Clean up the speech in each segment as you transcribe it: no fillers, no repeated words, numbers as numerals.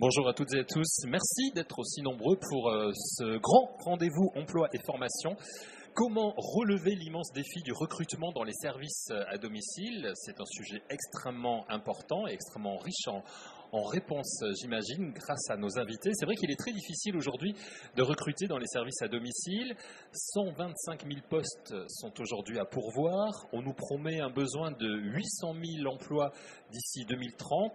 Bonjour à toutes et à tous. Merci d'être aussi nombreux pour ce grand rendez-vous emploi et formation. Comment relever l'immense défi du recrutement dans les services à domicile? C'est un sujet extrêmement important et extrêmement riche en réponses, j'imagine, grâce à nos invités. C'est vrai qu'il est très difficile aujourd'hui de recruter dans les services à domicile. 125 000 postes sont aujourd'hui à pourvoir. On nous promet un besoin de 800 000 emplois d'ici 2030.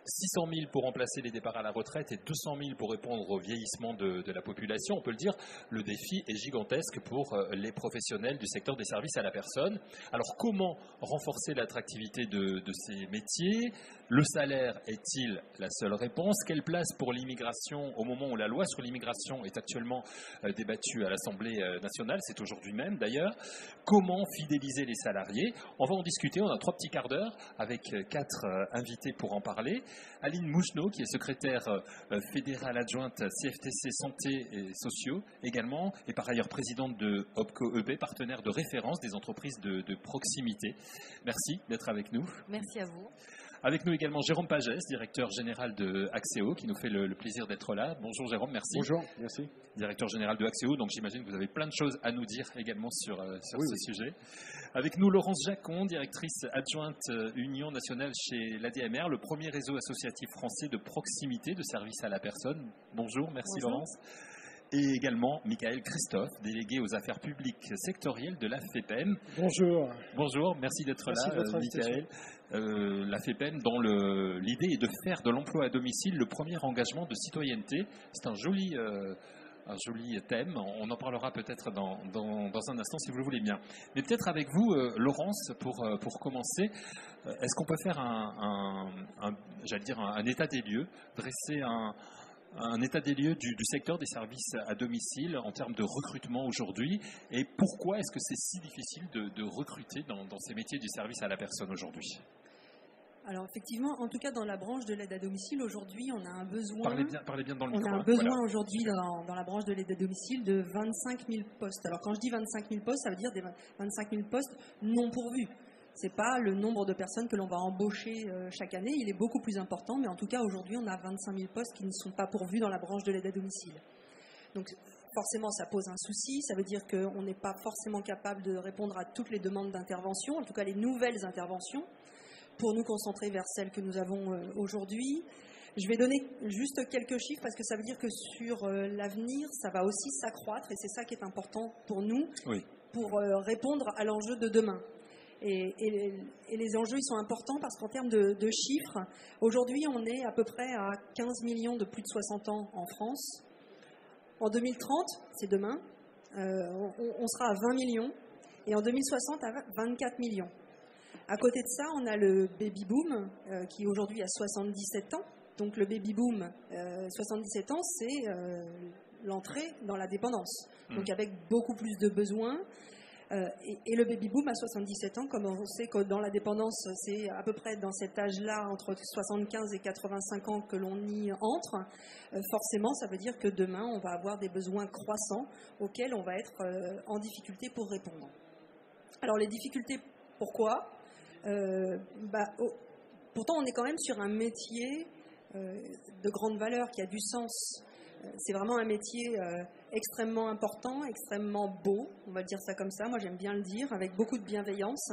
600 000 pour remplacer les départs à la retraite et 200 000 pour répondre au vieillissement de la population. On peut le dire, le défi est gigantesque pour les professionnels du secteur des services à la personne. Alors comment renforcer l'attractivité de ces métiers? Le salaire est-il la seule réponse? Quelle place pour l'immigration au moment où la loi sur l'immigration est actuellement débattue à l'Assemblée nationale? C'est aujourd'hui même d'ailleurs. Comment fidéliser les salariés? On va en discuter, on a 3 petits quarts d'heure avec 4 invités pour en parler. Aline Mouchenot, qui est secrétaire fédérale adjointe CFTC Santé et Sociaux également, et par ailleurs présidente de OPCO EB, partenaire de référence des entreprises de proximité. Merci d'être avec nous. Merci à vous. Avec nous également Jérôme Pagès, directeur général de Axéo, qui nous fait le plaisir d'être là. Bonjour Jérôme, merci. Bonjour, merci. Directeur général de Axéo, donc j'imagine que vous avez plein de choses à nous dire également sur ce sujet. Avec nous Laurence Jacon, directrice adjointe Union nationale chez l'ADMR, le premier réseau associatif français de proximité de services à la personne. Bonjour, merci. Bonjour. Laurence. Et également Michael Christophe, délégué aux affaires publiques sectorielles de la FEPEM. Bonjour. Bonjour, merci d'être là, Michael. La FEPEM, dont l'idée est de faire de l'emploi à domicile le premier engagement de citoyenneté. C'est un joli thème. On en parlera peut-être dans un instant si vous le voulez bien. Mais peut-être avec vous, Laurence, pour commencer, est-ce qu'on peut faire un état des lieux, dresser un état des lieux du secteur des services à domicile en termes de recrutement aujourd'hui, et pourquoi est-ce que c'est si difficile de recruter dans ces métiers du service à la personne aujourd'hui? Alors effectivement, en tout cas dans la branche de l'aide à domicile, aujourd'hui on a un besoin... Parlez bien dans le micro. On a un besoin aujourd'hui dans la branche de l'aide à domicile de 25 000 postes. Alors quand je dis 25 000 postes, ça veut dire des 25 000 postes non pourvus. Ce n'est pas le nombre de personnes que l'on va embaucher chaque année, il est beaucoup plus important, mais en tout cas aujourd'hui on a 25 000 postes qui ne sont pas pourvus dans la branche de l'aide à domicile. Donc forcément ça pose un souci, ça veut dire qu'on n'est pas forcément capable de répondre à toutes les demandes d'intervention, en tout cas les nouvelles interventions, pour nous concentrer vers celles que nous avons aujourd'hui. Je vais donner juste quelques chiffres parce que ça veut dire que sur l'avenir, ça va aussi s'accroître et c'est ça qui est important pour nous, oui, pour répondre à l'enjeu de demain. Et les enjeux ils sont importants parce qu'en termes de chiffres, aujourd'hui on est à peu près à 15 millions de plus de 60 ans en France. En 2030, c'est demain, on sera à 20 millions et en 2060 à 24 millions. À côté de ça, on a le baby-boom qui aujourd'hui a 77 ans. Donc le baby-boom, 77 ans, c'est l'entrée dans la dépendance. Donc avec beaucoup plus de besoins. Et le baby-boom à 77 ans, comme on sait que dans la dépendance, c'est à peu près dans cet âge-là, entre 75 et 85 ans que l'on y entre, forcément, ça veut dire que demain, on va avoir des besoins croissants auxquels on va être en difficulté pour répondre. Alors les difficultés, pourquoi ? Pourtant, on est quand même sur un métier de grande valeur qui a du sens. C'est vraiment un métier extrêmement important, extrêmement beau, on va dire ça comme ça, moi j'aime bien le dire, avec beaucoup de bienveillance.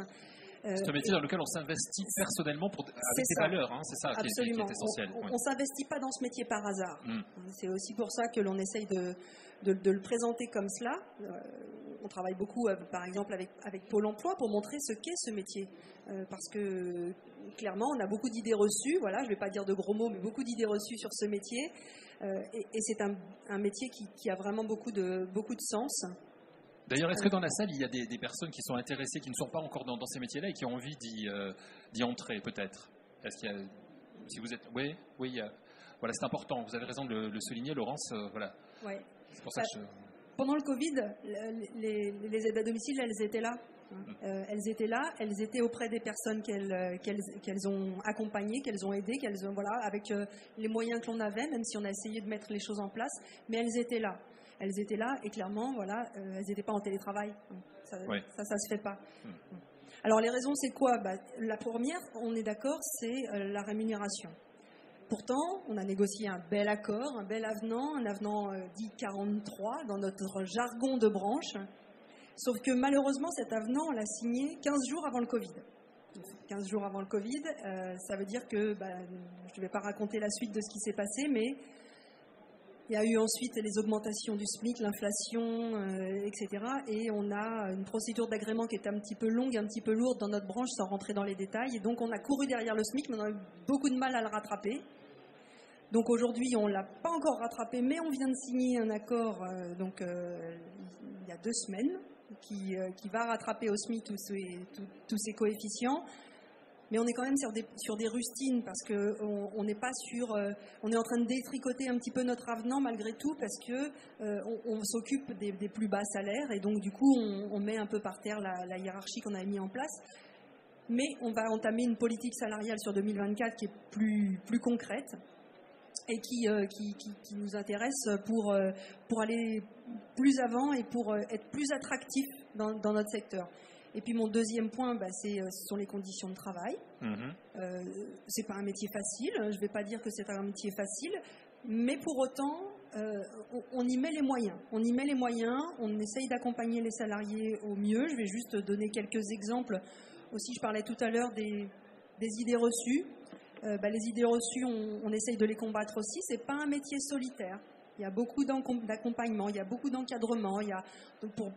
C'est un métier dans lequel on s'investit personnellement avec des valeurs, hein, c'est ça qui est essentiel. On ne s'investit pas dans ce métier par hasard. C'est aussi pour ça que l'on essaye de le présenter comme cela. On travaille beaucoup, par exemple, avec Pôle emploi pour montrer ce qu'est ce métier. Parce que, clairement, on a beaucoup d'idées reçues. Voilà, je ne vais pas dire de gros mots, mais beaucoup d'idées reçues sur ce métier. Et c'est un métier qui a vraiment beaucoup de sens. D'ailleurs, est-ce que dans la salle, il y a des personnes qui sont intéressées, qui ne sont pas encore dans ces métiers-là et qui ont envie d'y entrer, peut-être? Est-ce qu'il y a... Si vous êtes... Oui, voilà, c'est important. Vous avez raison de le souligner, Laurence. Voilà. Ouais. C'est pour ça que Pendant le Covid, les aides à domicile, elles étaient là. Elles étaient là, elles étaient auprès des personnes qu'elles ont accompagnées, qu'elles ont aidées, avec les moyens que l'on avait, même si on a essayé de mettre les choses en place, mais elles étaient là. Elles étaient là et clairement, elles n'étaient pas en télétravail. Ça se fait pas. Alors les raisons, c'est quoi ? La première, on est d'accord, c'est la rémunération. Pourtant, on a négocié un bel accord, un bel avenant, un avenant dit 43 dans notre jargon de branche. Sauf que malheureusement, cet avenant, on l'a signé 15 jours avant le Covid. 15 jours avant le Covid, ça veut dire que, je ne vais pas raconter la suite de ce qui s'est passé, mais il y a eu ensuite les augmentations du SMIC, l'inflation, etc. Et on a une procédure d'agrément qui est un petit peu longue, un petit peu lourde dans notre branche, sans rentrer dans les détails. Et donc on a couru derrière le SMIC, mais on a eu beaucoup de mal à le rattraper. Donc aujourd'hui, on ne l'a pas encore rattrapé, mais on vient de signer un accord il y a 2 semaines qui va rattraper au SMIC tous ces coefficients. Mais on est quand même sur des rustines parce qu'on n'est pas sûr. On est en train de détricoter un petit peu notre avenant malgré tout parce qu'on s'occupe des plus bas salaires et donc du coup on met un peu par terre la hiérarchie qu'on a mis en place. Mais on va entamer une politique salariale sur 2024 qui est plus concrète et qui nous intéresse pour aller plus avant et pour être plus attractif dans notre secteur. Et puis mon deuxième point, ce sont les conditions de travail. C'est pas un métier facile, je vais pas dire que c'est un métier facile, mais pour autant, on y met les moyens. On y met les moyens, on essaye d'accompagner les salariés au mieux. Je vais juste donner quelques exemples. Aussi, je parlais tout à l'heure des idées reçues. Les idées reçues, on essaye de les combattre aussi. C'est pas un métier solitaire. Il y a beaucoup d'accompagnement, il y a beaucoup d'encadrement.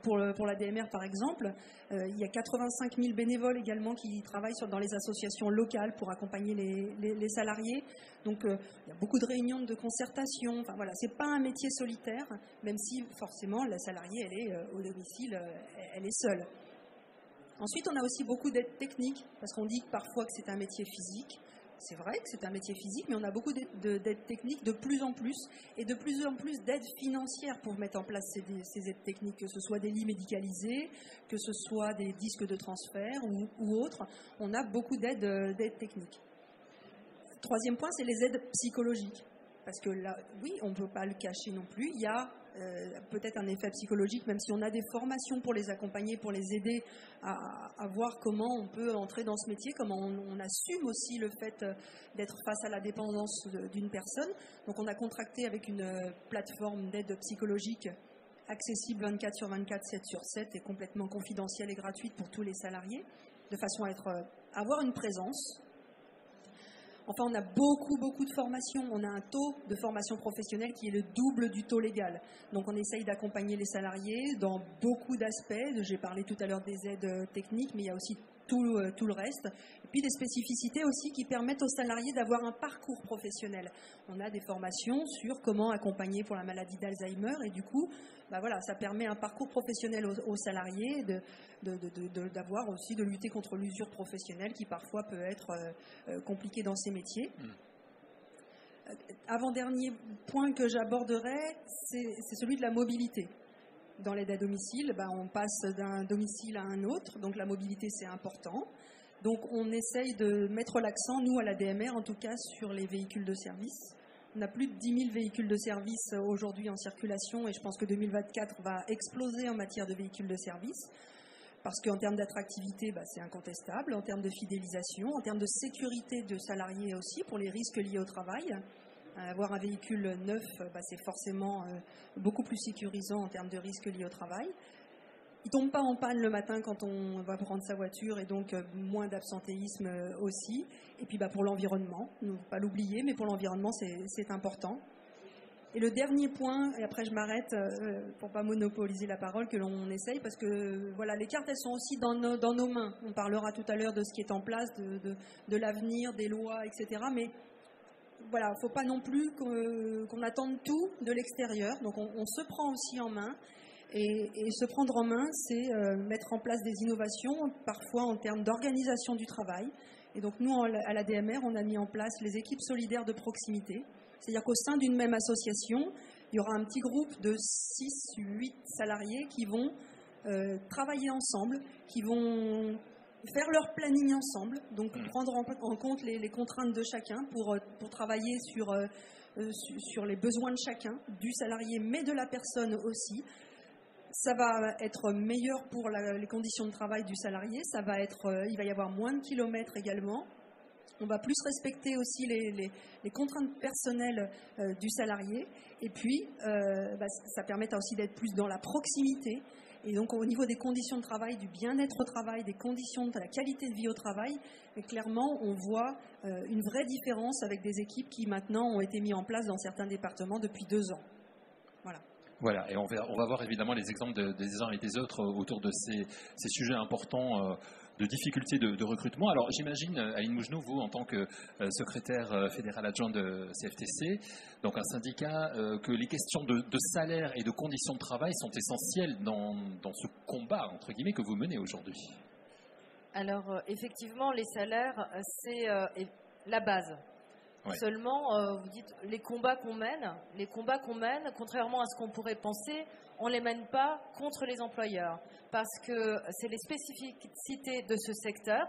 Pour la DMR, par exemple, il y a 85 000 bénévoles également qui travaillent dans les associations locales pour accompagner les salariés. Donc, il y a beaucoup de réunions de concertation. Enfin, voilà, c'est pas un métier solitaire, même si forcément la salariée, elle est au domicile, elle est seule. Ensuite, on a aussi beaucoup d'aides techniques, parce qu'on dit parfois que c'est un métier physique. C'est vrai que c'est un métier physique, mais on a beaucoup d'aides techniques de plus en plus, et de plus en plus d'aides financières pour mettre en place ces aides techniques, que ce soit des lits médicalisés, que ce soit des disques de transfert ou autres. On a beaucoup d'aides techniques. Troisième point, c'est les aides psychologiques. Parce que là, oui, on ne peut pas le cacher non plus, il y a peut-être un effet psychologique, même si on a des formations pour les accompagner, pour les aider à voir comment on peut entrer dans ce métier, comment on assume aussi le fait d'être face à la dépendance d'une personne. Donc on a contracté avec une plateforme d'aide psychologique accessible 24 sur 24, 7 sur 7 et complètement confidentielle et gratuite pour tous les salariés, de façon à avoir une présence. Enfin, on a beaucoup de formations. On a un taux de formation professionnelle qui est le double du taux légal. Donc, on essaye d'accompagner les salariés dans beaucoup d'aspects. J'ai parlé tout à l'heure des aides techniques, mais il y a aussi tout le reste. Et puis, des spécificités aussi qui permettent aux salariés d'avoir un parcours professionnel. On a des formations sur comment accompagner pour la maladie d'Alzheimer. Et du coup, ça permet un parcours professionnel aux salariés, d'avoir aussi, de lutter contre l'usure professionnelle qui parfois peut être compliquée dans ces métiers. Avant-dernier point que j'aborderai, c'est celui de la mobilité. Dans l'aide à domicile, on passe d'un domicile à un autre, donc la mobilité c'est important. Donc on essaye de mettre l'accent, nous à la DMR en tout cas, sur les véhicules de service. On a plus de 10 000 véhicules de service aujourd'hui en circulation et je pense que 2024 va exploser en matière de véhicules de service parce qu'en termes d'attractivité, c'est incontestable, en termes de fidélisation, en termes de sécurité de salariés aussi pour les risques liés au travail. Avoir un véhicule neuf, c'est forcément beaucoup plus sécurisant en termes de risques liés au travail. Il ne tombe pas en panne le matin quand on va prendre sa voiture et donc moins d'absentéisme aussi. Et puis pour l'environnement, ne pas l'oublier, mais pour l'environnement c'est important. Et le dernier point, et après je m'arrête pour ne pas monopoliser la parole, que l'on essaye, parce que les cartes elles sont aussi dans nos mains. On parlera tout à l'heure de ce qui est en place, de l'avenir, des lois, etc. Mais il ne faut pas non plus qu'on attende tout de l'extérieur. Donc on se prend aussi en main. Et se prendre en main, c'est mettre en place des innovations, parfois en termes d'organisation du travail. Et donc nous, à la DMR, on a mis en place les équipes solidaires de proximité. C'est-à-dire qu'au sein d'une même association, il y aura un petit groupe de 6-8 salariés qui vont travailler ensemble, qui vont faire leur planning ensemble, donc prendre en compte les contraintes de chacun pour travailler sur les besoins de chacun, du salarié, mais de la personne aussi. Ça va être meilleur pour les conditions de travail du salarié, il va y avoir moins de kilomètres également. On va plus respecter aussi les contraintes personnelles du salarié. Et puis, ça permet aussi d'être plus dans la proximité. Et donc, au niveau des conditions de travail, du bien-être au travail, des conditions de la qualité de vie au travail, clairement, on voit une vraie différence avec des équipes qui, maintenant, ont été mises en place dans certains départements depuis 2 ans. Voilà. Voilà, et on va voir évidemment les exemples des uns et des autres autour de ces sujets importants de difficultés de recrutement. Alors j'imagine, Aline Mougenou, vous en tant que secrétaire fédéral adjoint de CFTC, donc un syndicat, que les questions de salaire et de conditions de travail sont essentielles dans ce combat, entre guillemets, que vous menez aujourd'hui. Alors effectivement, les salaires, c'est la base. Ouais. Seulement, vous dites, les combats qu'on mène, contrairement à ce qu'on pourrait penser, on ne les mène pas contre les employeurs. Parce que c'est les spécificités de ce secteur.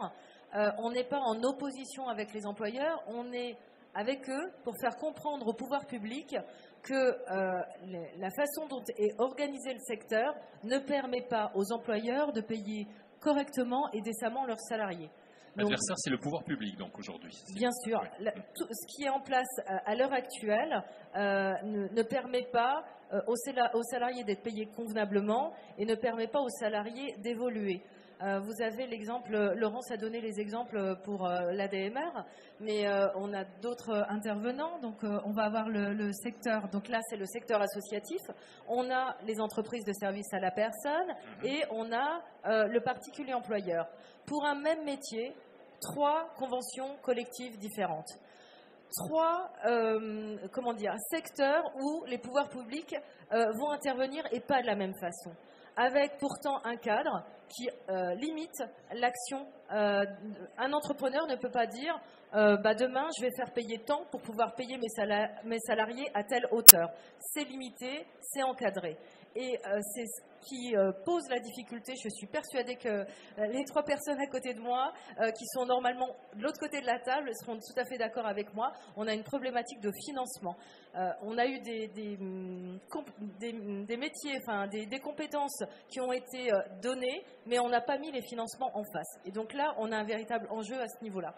On n'est pas en opposition avec les employeurs, on est avec eux pour faire comprendre au pouvoir public que la façon dont est organisé le secteur ne permet pas aux employeurs de payer correctement et décemment leurs salariés. L'adversaire, c'est le pouvoir public, donc, aujourd'hui. Bien sûr. Ouais. Ce qui est en place à l'heure actuelle ne permet pas aux salariés d'être payés convenablement et ne permet pas aux salariés d'évoluer. Vous avez l'exemple, Laurence a donné les exemples pour l'ADMR, mais on a d'autres intervenants. Donc, on va avoir le secteur, donc là, c'est le secteur associatif. On a les entreprises de services à la personne et on a le particulier employeur. Pour un même métier, 3 conventions collectives différentes. 3 secteurs où les pouvoirs publics vont intervenir et pas de la même façon. Avec pourtant un cadre qui limite l'action. Un entrepreneur ne peut pas dire demain je vais faire payer tant pour pouvoir payer mes salariés à telle hauteur. C'est limité, c'est encadré. Et c'est ce qui pose la difficulté. Je suis persuadée que les 3 personnes à côté de moi, qui sont normalement de l'autre côté de la table, seront tout à fait d'accord avec moi. On a une problématique de financement. On a eu des métiers, des compétences qui ont été données, mais on n'a pas mis les financements en face. Et donc là, on a un véritable enjeu à ce niveau-là.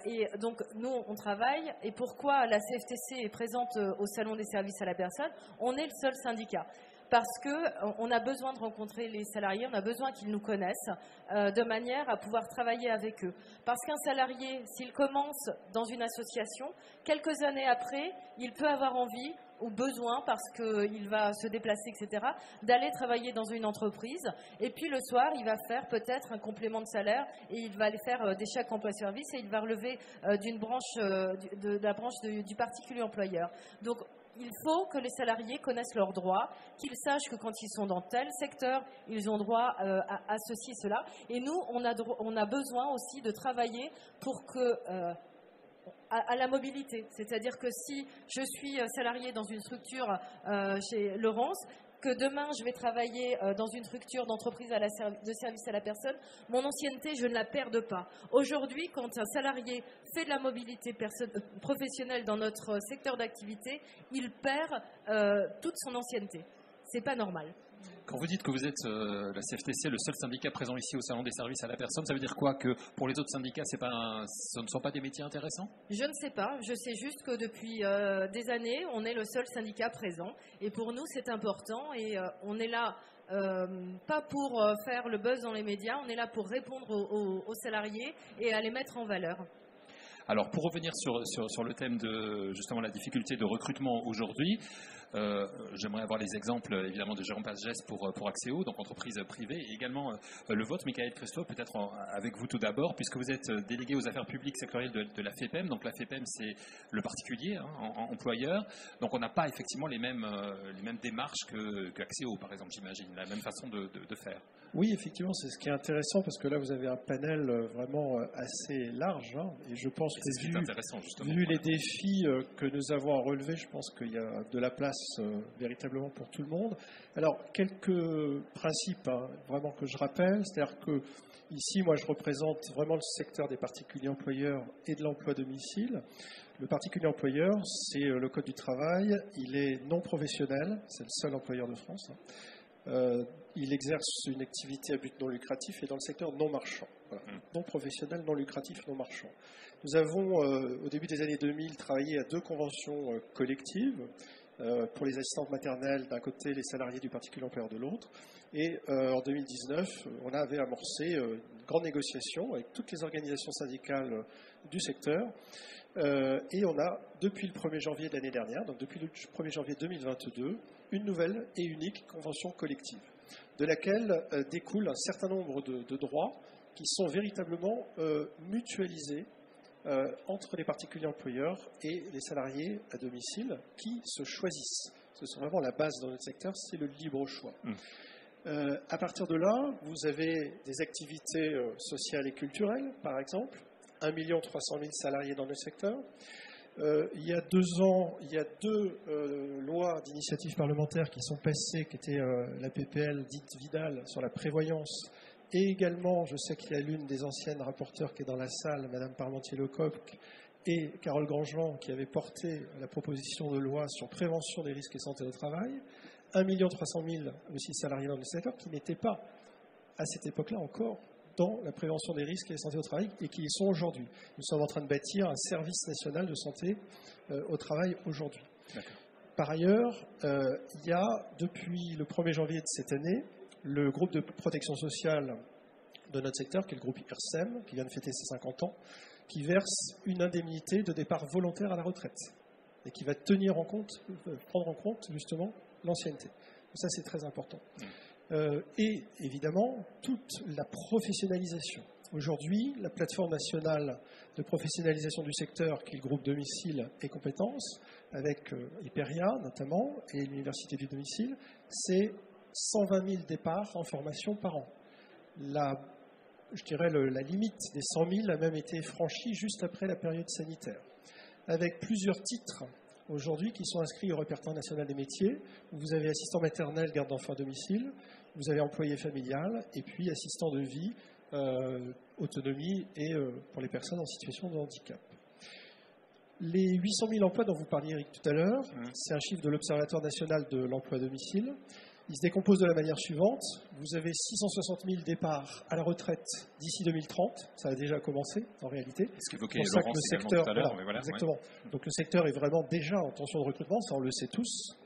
Et donc, nous, on travaille. Et pourquoi la CFTC est présente au Salon des services à la personne? On est le seul syndicat. Parce qu'on a besoin de rencontrer les salariés, on a besoin qu'ils nous connaissent de manière à pouvoir travailler avec eux. Parce qu'un salarié, s'il commence dans une association, quelques années après, il peut avoir envie ou besoin, parce qu'il va se déplacer, etc., d'aller travailler dans une entreprise. Et puis le soir, il va faire peut-être un complément de salaire et il va aller faire des chèques emploi-service et il va relever d'une branche, de la branche du particulier employeur. Donc, il faut que les salariés connaissent leurs droits, qu'ils sachent que quand ils sont dans tel secteur, ils ont droit à ceci et cela. Et nous, on a besoin aussi de travailler pour que, à la mobilité. C'est-à-dire que si je suis salarié dans une structure chez Laurence, que demain je vais travailler dans une structure d'entreprise de service à la personne, mon ancienneté, je ne la perde pas. Aujourd'hui, quand un salarié fait de la mobilité professionnelle dans notre secteur d'activité, il perd toute son ancienneté. C'est pas normal. Quand vous dites que vous êtes la CFTC, le seul syndicat présent ici au Salon des services à la personne, ça veut dire quoi? Que pour les autres syndicats, ce ne sont pas des métiers intéressants? Je ne sais pas. Je sais juste que depuis des années, on est le seul syndicat présent. Et pour nous, c'est important. Et on est là pas pour faire le buzz dans les médias. On est là pour répondre aux salariés et à les mettre en valeur. Alors, pour revenir sur le thème de justement la difficulté de recrutement aujourd'hui, j'aimerais avoir les exemples évidemment de Jérôme Pagès pour Axéo, donc entreprise privée, et également le vôtre, Michael Christophe, peut-être avec vous tout d'abord, puisque vous êtes délégué aux affaires publiques sectorielles de la FEPEM. Donc la FEPEM, c'est le particulier, employeur. Donc on n'a pas effectivement les mêmes démarches que Axéo, par exemple, j'imagine, la même façon de faire. Oui, effectivement, c'est ce qui est intéressant, parce que là, vous avez un panel vraiment assez large, et je pense que vu les défis que nous avons à relever, je pense qu'il y a de la place véritablement pour tout le monde. Alors, quelques principes vraiment que je rappelle, c'est-à-dire que ici, moi, je représente vraiment le secteur des particuliers employeurs et de l'emploi à domicile. Le particulier employeur, c'est le Code du travail, il est non professionnel, c'est le seul employeur de France. il exerce une activité à but non lucratif et dans le secteur non marchand. Voilà. Non professionnel, non lucratif, non marchand. Nous avons, au début des années 2000, travaillé à 2 conventions collectives pour les assistantes maternelles d'un côté, les salariés du particulier employeur de l'autre. Et en 2019, on avait amorcé une grande négociation avec toutes les organisations syndicales du secteur. Et on a, depuis le 1er janvier de l'année dernière, donc depuis le 1er janvier 2022, une nouvelle et unique convention collective, de laquelle découle un certain nombre de droits qui sont véritablement mutualisés entre les particuliers employeurs et les salariés à domicile qui se choisissent. Ce sont vraiment la base dans notre secteur, c'est le libre choix. À partir de là, vous avez des activités sociales et culturelles, par exemple, 1 300 000 salariés dans le secteur. Il y a 2 ans, il y a 2 lois d'initiative parlementaire qui sont passées, qui étaient la PPL dite Vidal sur la prévoyance, et également, je sais qu'il y a l'une des anciennes rapporteurs qui est dans la salle, Madame Parmentier-Lecoq, et Carole Grandjean, qui avait porté la proposition de loi sur prévention des risques et santé au travail. 1 300 000 aussi salariés dans le secteur qui n'étaient pas, à cette époque-là encore, dans la prévention des risques et la santé au travail et qui y sont aujourd'hui. Nous sommes en train de bâtir un service national de santé au travail aujourd'hui. Par ailleurs, il y a, depuis le 1er janvier de cette année, le groupe de protection sociale de notre secteur, qui est le groupe IRSEM, qui vient de fêter ses 50 ans, qui verse une indemnité de départ volontaire à la retraite et qui va prendre en compte justement l'ancienneté. Ça, c'est très important. Et évidemment, toute la professionnalisation. Aujourd'hui, la plateforme nationale de professionnalisation du secteur, qui est le groupe Domicile et Compétences, avec Hyperia notamment, et l'Université du Domicile, c'est 120 000 départs en formation par an. La limite des 100 000 a même été franchie juste après la période sanitaire, avec plusieurs titres aujourd'hui qui sont inscrits au répertoire national des métiers, où vous avez assistant maternel, garde d'enfants à domicile, vous avez employé familial, et puis assistant de vie, autonomie et pour les personnes en situation de handicap. Les 800 000 emplois dont vous parliez, Eric, tout à l'heure, c'est un chiffre de l'Observatoire national de l'emploi à domicile. Il se décompose de la manière suivante. Vous avez 660 000 départs à la retraite d'ici 2030. Ça a déjà commencé, en réalité. Ce qu'évoquait Laurence également tout à l'heure. Voilà, exactement. Ouais. Donc le secteur est vraiment déjà en tension de recrutement, ça on le sait tous.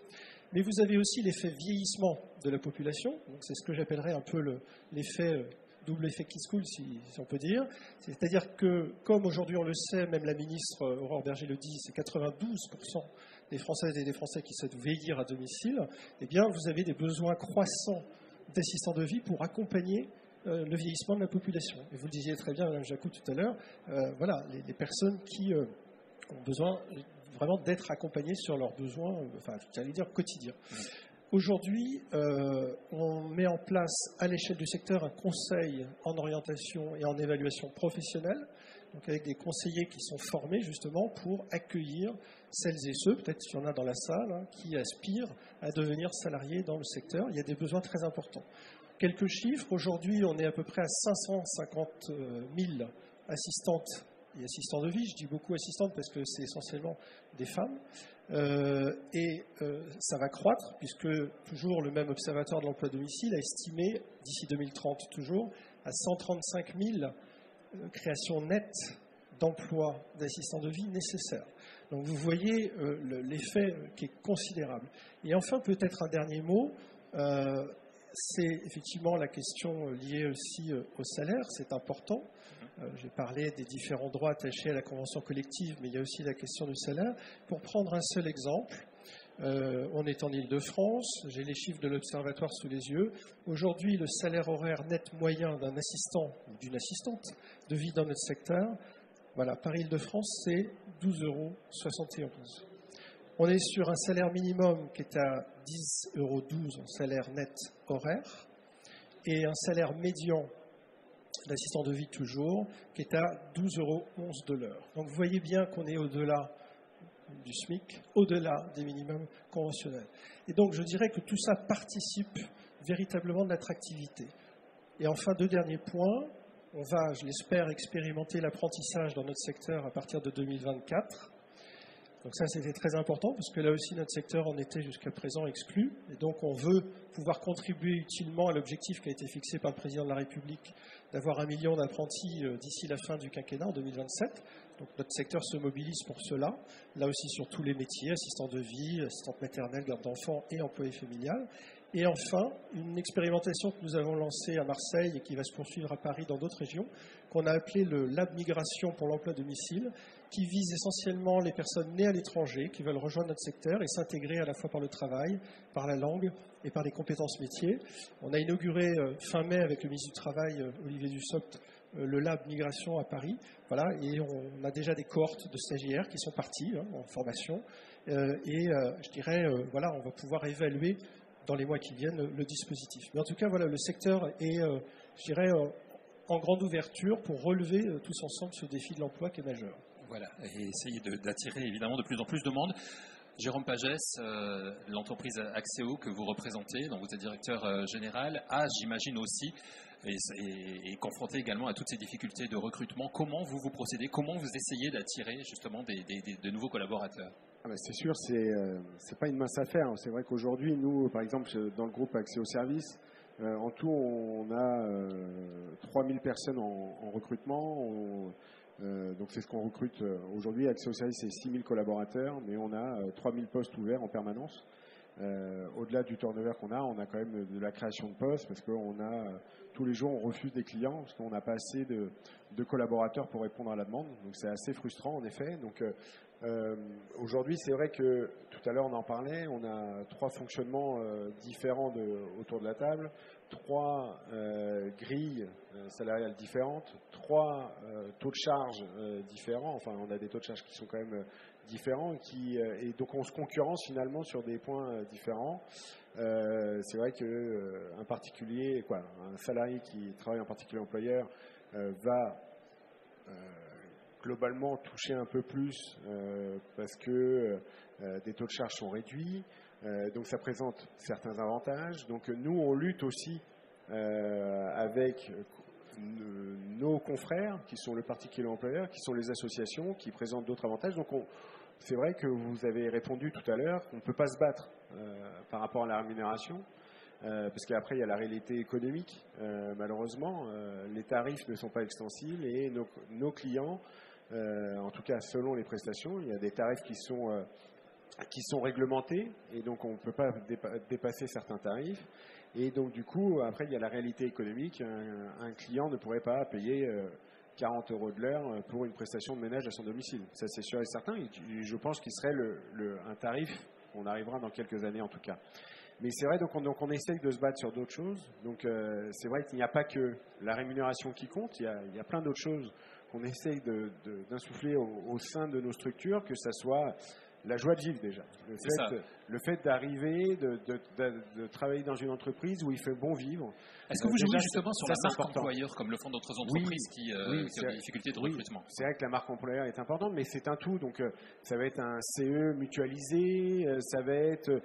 Mais vous avez aussi l'effet vieillissement de la population. Donc c'est ce que j'appellerais un peu l'effet double effet Kids School, si on peut dire. C'est-à-dire que, comme aujourd'hui on le sait, même la ministre Aurore Berger le dit, c'est 92% des Françaises et des Français qui souhaitent vieillir à domicile. Eh bien, vous avez des besoins croissants d'assistants de vie pour accompagner le vieillissement de la population. Et vous le disiez très bien, Mme Jacou, tout à l'heure, voilà, les personnes qui ont besoin vraiment d'être accompagnées sur leurs besoins, j'allais dire quotidiens. Aujourd'hui, on met en place à l'échelle du secteur un conseil en orientation et en évaluation professionnelle, donc avec des conseillers qui sont formés justement pour accueillir celles et ceux, peut-être qu'il y en a dans la salle, qui aspirent à devenir salariés dans le secteur. Il y a des besoins très importants. Quelques chiffres, aujourd'hui on est à peu près à 550 000 assistantes et assistants de vie. Je dis beaucoup assistantes parce que c'est essentiellement des femmes. Et ça va croître puisque toujours le même observatoire de l'emploi à domicile a estimé, d'ici 2030 toujours, à 135 000 créations nettes d'emplois d'assistants de vie nécessaires. Donc vous voyez l'effet qui est considérable. Et enfin, peut-être un dernier mot, c'est effectivement la question liée aussi au salaire, c'est important. J'ai parlé des différents droits attachés à la convention collective, mais il y a aussi la question du salaire. Pour prendre un seul exemple, on est en Île-de-France, j'ai les chiffres de l'Observatoire sous les yeux. Aujourd'hui, le salaire horaire net moyen d'un assistant ou d'une assistante de vie dans notre secteur, voilà, par Île-de-France, c'est 12,71 €. On est sur un salaire minimum qui est à 10,12 € en salaire net horaire et un salaire médian d'assistant de vie toujours, qui est à 12,11 € de l'heure. Donc vous voyez bien qu'on est au-delà du SMIC, au-delà des minimums conventionnels. Et donc je dirais que tout ça participe véritablement de l'attractivité. Et enfin, 2 derniers points. On va, je l'espère, expérimenter l'apprentissage dans notre secteur à partir de 2024. Donc ça, c'était très important parce que là aussi, notre secteur en était jusqu'à présent exclu. Et donc, on veut pouvoir contribuer utilement à l'objectif qui a été fixé par le président de la République d'avoir 1 million d'apprentis d'ici la fin du quinquennat en 2027. Donc, notre secteur se mobilise pour cela. Là aussi, sur tous les métiers, assistant de vie, assistante maternelle, garde d'enfants et employé familial. Et enfin, une expérimentation que nous avons lancée à Marseille et qui va se poursuivre à Paris dans d'autres régions, qu'on a appelé le Lab Migration pour l'emploi à domicile, qui vise essentiellement les personnes nées à l'étranger, qui veulent rejoindre notre secteur et s'intégrer à la fois par le travail, par la langue et par les compétences métiers. On a inauguré fin mai avec le ministre du Travail, Olivier Dussopt, le Lab Migration à Paris. Voilà, et on a déjà des cohortes de stagiaires qui sont partis en formation. Je dirais, voilà, on va pouvoir évaluer dans les mois qui viennent le dispositif. Mais en tout cas, voilà, le secteur est, je dirais, en grande ouverture pour relever tous ensemble ce défi de l'emploi qui est majeur. Voilà, et essayer d'attirer évidemment de plus en plus de monde. Jérôme Pagès, l'entreprise Axéo que vous représentez, dont vous êtes directeur général, a, j'imagine aussi, et confronté également à toutes ces difficultés de recrutement. Comment vous procédez? Comment vous essayez d'attirer justement de nouveaux collaborateurs? C'est sûr, c'est pas une mince affaire. C'est vrai qu'aujourd'hui, nous, par exemple, dans le groupe Axéo Services, en tout, on a 3000 personnes en recrutement. Donc c'est ce qu'on recrute aujourd'hui. Axéo Services, c'est 6000 collaborateurs, mais on a 3000 postes ouverts en permanence. Au-delà du turnover qu'on a, on a quand même de la création de postes parce qu'on a tous les jours on refuse des clients parce qu'on n'a pas assez de collaborateurs pour répondre à la demande. Donc c'est assez frustrant en effet. Donc aujourd'hui c'est vrai que tout à l'heure on en parlait, on a 3 fonctionnements différents autour de la table, 3 grilles salariales différentes, 3 taux de charge différents. Enfin on a des taux de charge qui sont quand même différents et donc on se concurrence finalement sur des points différents. C'est vrai que un particulier, un salarié qui travaille en particulier employeur va globalement toucher un peu plus parce que des taux de charge sont réduits. Donc ça présente certains avantages. Donc nous on lutte aussi avec nos confrères qui sont le particulier employeur, qui sont les associations, qui présentent d'autres avantages. Donc c'est vrai que vous avez répondu tout à l'heure qu'on ne peut pas se battre par rapport à la rémunération, parce qu'après il y a la réalité économique. Malheureusement, les tarifs ne sont pas extensibles et nos clients, en tout cas selon les prestations, il y a des tarifs qui sont réglementés et donc on ne peut pas dépasser certains tarifs. Et donc du coup, après il y a la réalité économique. Un client ne pourrait pas payer 40 € de l'heure pour une prestation de ménage à son domicile. Ça, c'est sûr et certain. Et je pense qu'il serait un tarif, on arrivera dans quelques années en tout cas. Mais c'est vrai, donc on essaye de se battre sur d'autres choses. Donc c'est vrai qu'il n'y a pas que la rémunération qui compte, il y a plein d'autres choses qu'on essaye d'insuffler au sein de nos structures, que ça soit la joie de vivre déjà. Le fait d'arriver, de travailler dans une entreprise où il fait bon vivre. Est-ce que vous jouez justement sur la marque employeur, comme le font d'autres entreprises qui ont des difficultés de recrutement? C'est vrai que la marque employeur est importante, mais c'est un tout. Donc ça va être un CE mutualisé, ça va être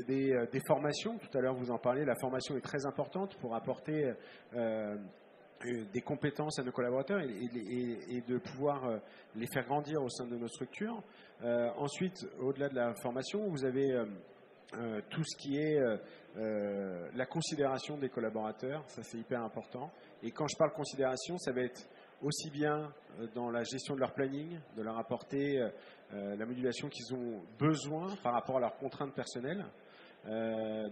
des formations. Tout à l'heure, vous en parliez, la formation est très importante pour apporter des compétences à nos collaborateurs et de pouvoir les faire grandir au sein de nos structures. Ensuite, au-delà de la formation, vous avez tout ce qui est la considération des collaborateurs. Ça, c'est hyper important. Et quand je parle considération, ça va être aussi bien dans la gestion de leur planning, de leur apporter la modulation qu'ils ont besoin par rapport à leurs contraintes personnelles.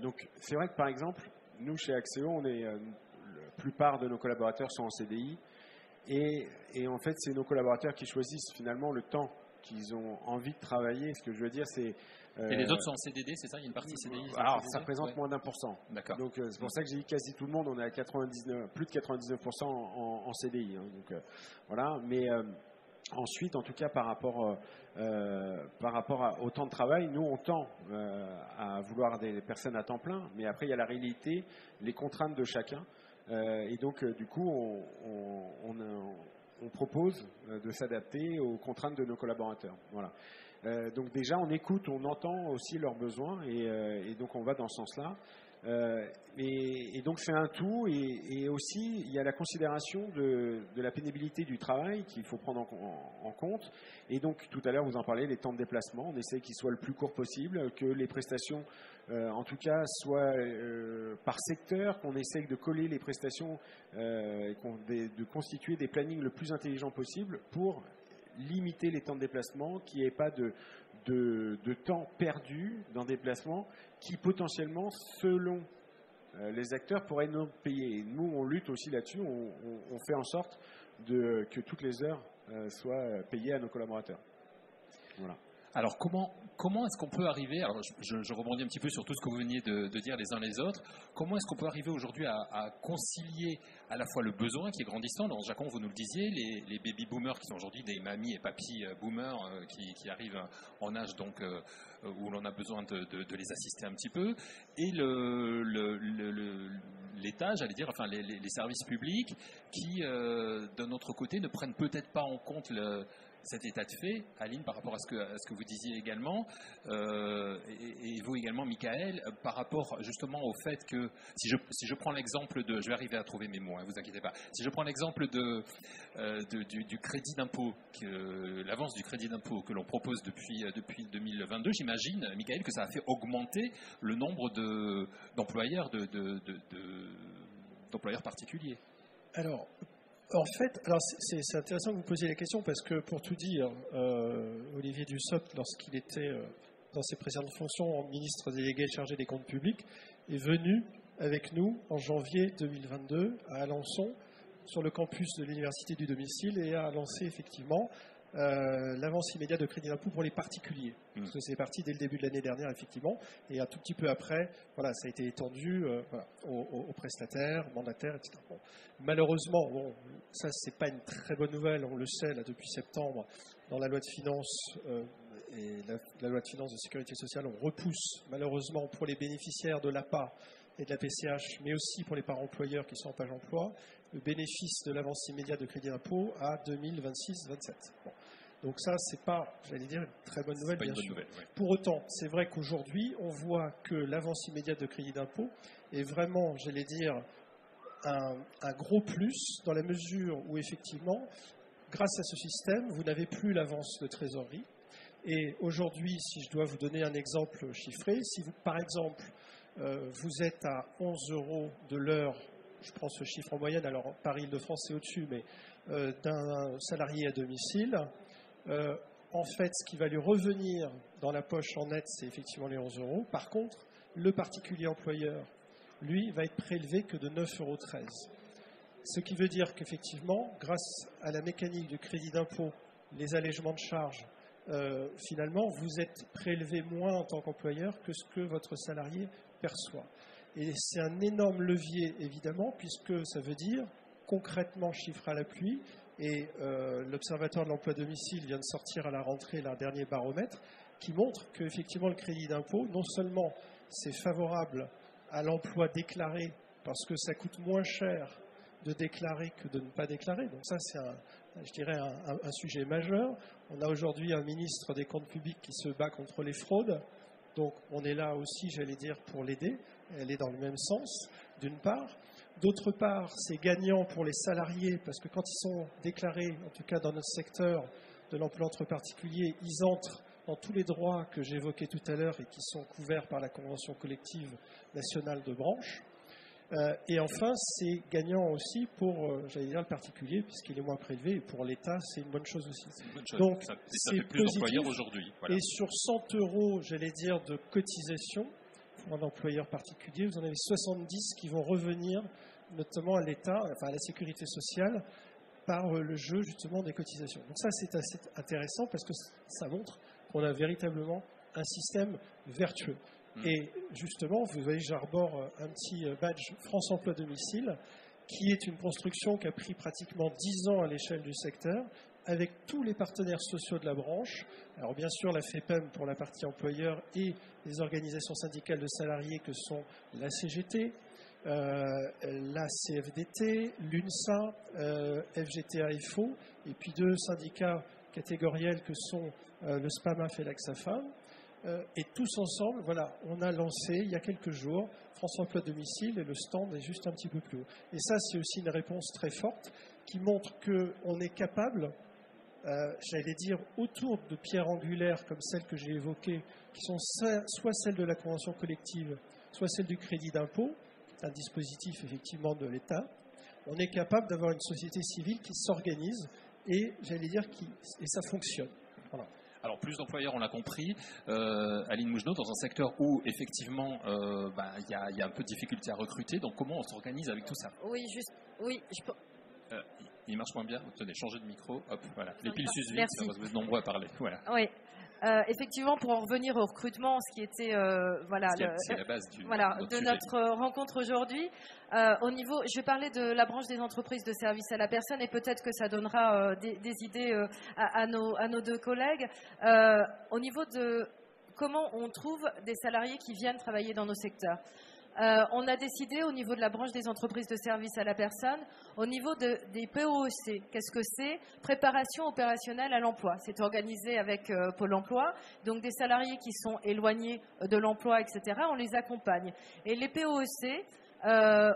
Donc, c'est vrai que, par exemple, nous, chez Axéo, la plupart de nos collaborateurs sont en CDI. Et en fait, c'est nos collaborateurs qui choisissent finalement le temps qu'ils ont envie de travailler. Ce que je veux dire, c'est... Et les autres sont en CDD, c'est ça? Il y a une partie CDI? Alors, ça représente moins d'1%. D'accord. Donc, c'est pour ça que j'ai dit quasi tout le monde. On est à plus de 99% en CDI. Hein. Donc, voilà. Mais ensuite, en tout cas, par rapport au temps de travail, nous, on tend à vouloir des personnes à temps plein. Mais après, il y a la réalité, les contraintes de chacun. Et donc, du coup, on propose de s'adapter aux contraintes de nos collaborateurs. Voilà. Donc déjà, on écoute, on entend aussi leurs besoins et donc on va dans ce sens-là. Et donc c'est un tout, et aussi il y a la considération de la pénibilité du travail qu'il faut prendre en compte. Et donc tout à l'heure vous en parlez, les temps de déplacement, on essaie qu'ils soient le plus court possible, que les prestations en tout cas soient par secteur, qu'on essaie de coller les prestations, de constituer des plannings le plus intelligents possible pour limiter les temps de déplacement, qu'il n'y ait pas de temps perdu dans des déplacements qui potentiellement, selon les acteurs, pourraient non payer. Et nous, on lutte aussi là-dessus, on fait en sorte que toutes les heures soient payées à nos collaborateurs. Voilà. Alors comment est-ce qu'on peut arriver, alors je rebondis un petit peu sur tout ce que vous veniez de dire les uns les autres, comment est-ce qu'on peut arriver aujourd'hui à concilier à la fois le besoin qui est grandissant, dans Jacon vous nous le disiez, les baby boomers qui sont aujourd'hui des mamies et papis boomers qui arrivent en âge donc où l'on a besoin de les assister un petit peu, et l'État, j'allais dire, enfin les services publics qui d'un autre côté ne prennent peut-être pas en compte cet état de fait, Aline, par rapport à ce que vous disiez également, et vous également, Michael, par rapport justement au fait que, si je prends l'exemple de, je vais arriver à trouver mes mots, hein, vous inquiétez pas, si je prends l'exemple du crédit d'impôt, l'avance du crédit d'impôt que l'on propose depuis 2022, j'imagine, Michael, que ça a fait augmenter le nombre d'employeurs d'employeurs particuliers. Alors, en fait, c'est intéressant que vous posiez la question parce que, pour tout dire, Olivier Dussopt, lorsqu'il était dans ses précédentes fonctions en ministre délégué chargé des comptes publics, est venu avec nous en janvier 2022 à Alençon, sur le campus de l'Université du domicile, et a lancé effectivement l'avance immédiate de crédit d'impôt pour les particuliers. Parce que c'est parti dès le début de l'année dernière, effectivement, et un tout petit peu après, voilà, ça a été étendu aux prestataires, mandataires, etc. Bon. Malheureusement, ça c'est pas une très bonne nouvelle, on le sait là depuis septembre, dans la loi de finances et la loi de finances de sécurité sociale, on repousse malheureusement pour les bénéficiaires de l'APA et de la PCH, mais aussi pour les parents employeurs qui sont en page emploi, le bénéfice de l'avance immédiate de crédit d'impôt à 2026-27. Bon. Donc ça, c'est pas, j'allais dire, une très bonne nouvelle, bien sûr. Ouais. Pour autant, c'est vrai qu'aujourd'hui, on voit que l'avance immédiate de crédit d'impôt est vraiment, j'allais dire, un gros plus, dans la mesure où, effectivement, grâce à ce système, vous n'avez plus l'avance de trésorerie. Et aujourd'hui, si je dois vous donner un exemple chiffré, si vous, par exemple, vous êtes à 11 € de l'heure, je prends ce chiffre en moyenne, alors Paris-Île-de-France c'est au-dessus, mais d'un salarié à domicile, en fait, ce qui va lui revenir dans la poche en net, c'est effectivement les 11 €. Par contre, le particulier employeur, lui, va être prélevé que de 9,13 €. Ce qui veut dire qu'effectivement, grâce à la mécanique du crédit d'impôt, les allègements de charges, finalement, vous êtes prélevé moins en tant qu'employeur que ce que votre salarié perçoit. Et c'est un énorme levier, évidemment, puisque ça veut dire, concrètement, chiffre à l'appui, et l'Observatoire de l'emploi à domicile vient de sortir à la rentrée leur dernier baromètre, qui montre qu'effectivement, le crédit d'impôt, non seulement c'est favorable à l'emploi déclaré, parce que ça coûte moins cher de déclarer que de ne pas déclarer. Donc ça, c'est un sujet majeur. On a aujourd'hui un ministre des comptes publics qui se bat contre les fraudes. Donc on est là aussi, j'allais dire, pour l'aider. Elle est dans le même sens, d'une part. D'autre part, c'est gagnant pour les salariés, parce que quand ils sont déclarés, en tout cas dans notre secteur de l'emploi entre particuliers, ils entrent dans tous les droits que j'évoquais tout à l'heure et qui sont couverts par la Convention collective nationale de branche. Et enfin, c'est gagnant aussi pour, j'allais dire, le particulier, puisqu'il est moins prélevé, et pour l'État, c'est une bonne chose aussi. C'est une bonne chose. Donc, ça fait plus d'employeurs aujourd'hui. Voilà. Et sur 100 €, j'allais dire, de cotisation pour un employeur particulier, vous en avez 70 qui vont revenir, notamment à l'État, enfin à la sécurité sociale, par le jeu justement des cotisations. Donc ça, c'est assez intéressant parce que ça montre qu'on a véritablement un système vertueux. Et justement, vous voyez, j'arbore un petit badge France Emploi Domicile, qui est une construction qui a pris pratiquement 10 ans à l'échelle du secteur, avec tous les partenaires sociaux de la branche. Alors bien sûr, la FEPEM pour la partie employeur et les organisations syndicales de salariés que sont la CGT, la CFDT, l'UNSA, FGTA-FO, et puis 2 syndicats catégoriels que sont le SPAMAF et l'AXAFAM. Et tous ensemble, voilà, on a lancé il y a quelques jours France Emploi Domicile et le stand est juste un petit peu plus haut. Et ça, c'est aussi une réponse très forte qui montre qu'on est capable, j'allais dire, autour de pierres angulaires comme celles que j'ai évoquées, qui sont soit celles de la convention collective, soit celles du crédit d'impôt, un dispositif effectivement de l'État, on est capable d'avoir une société civile qui s'organise et, j'allais dire, et ça fonctionne. Voilà. Alors, plus d'employeurs, on l'a compris. Aline Mougenot, dans un secteur où, effectivement, il y a un peu de difficulté à recruter. Donc, comment on s'organise avec tout ça? Oui, je peux... Il marche moins bien. Tenez, changez de micro. Hop, voilà. Les piles s'usent vite, parce que vous êtes nombreux à parler. Voilà. Oui. Effectivement, pour en revenir au recrutement, ce qui était c'est la base de notre rencontre aujourd'hui, au niveau, je vais parler de la branche des entreprises de services à la personne et peut-être que ça donnera des idées à nos deux collègues. Au niveau de comment on trouve des salariés qui viennent travailler dans nos secteurs. On a décidé au niveau de la branche des entreprises de services à la personne, au niveau des POEC. Qu'est-ce que c'est? Préparation opérationnelle à l'emploi. C'est organisé avec Pôle emploi. Donc des salariés qui sont éloignés de l'emploi, etc., on les accompagne. Et les POEC,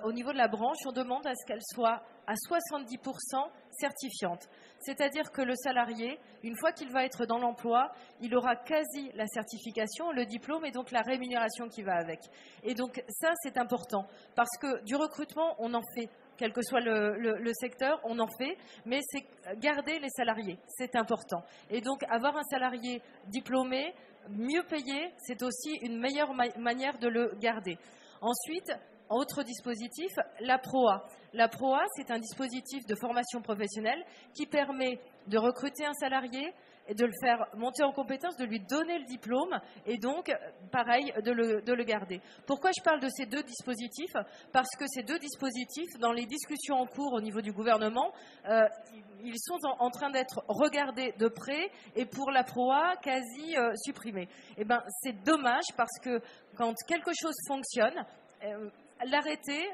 au niveau de la branche, on demande à ce qu'elles soient à 70% certifiantes. C'est-à-dire que le salarié, une fois qu'il va être dans l'emploi, il aura quasi la certification, le diplôme et donc la rémunération qui va avec. Et donc ça, c'est important parce que du recrutement, on en fait. Quel que soit le secteur, on en fait, mais c'est garder les salariés, c'est important. Et donc avoir un salarié diplômé, mieux payé, c'est aussi une meilleure manière de le garder. Ensuite, autre dispositif, la PROA. La PROA, c'est un dispositif de formation professionnelle qui permet de recruter un salarié et de le faire monter en compétence, de lui donner le diplôme et donc, pareil, de le garder. Pourquoi je parle de ces deux dispositifs? Parce que ces deux dispositifs, dans les discussions en cours au niveau du gouvernement, ils sont en train d'être regardés de près et pour la PROA, quasi supprimés. Eh ben, c'est dommage parce que quand quelque chose fonctionne, l'arrêter,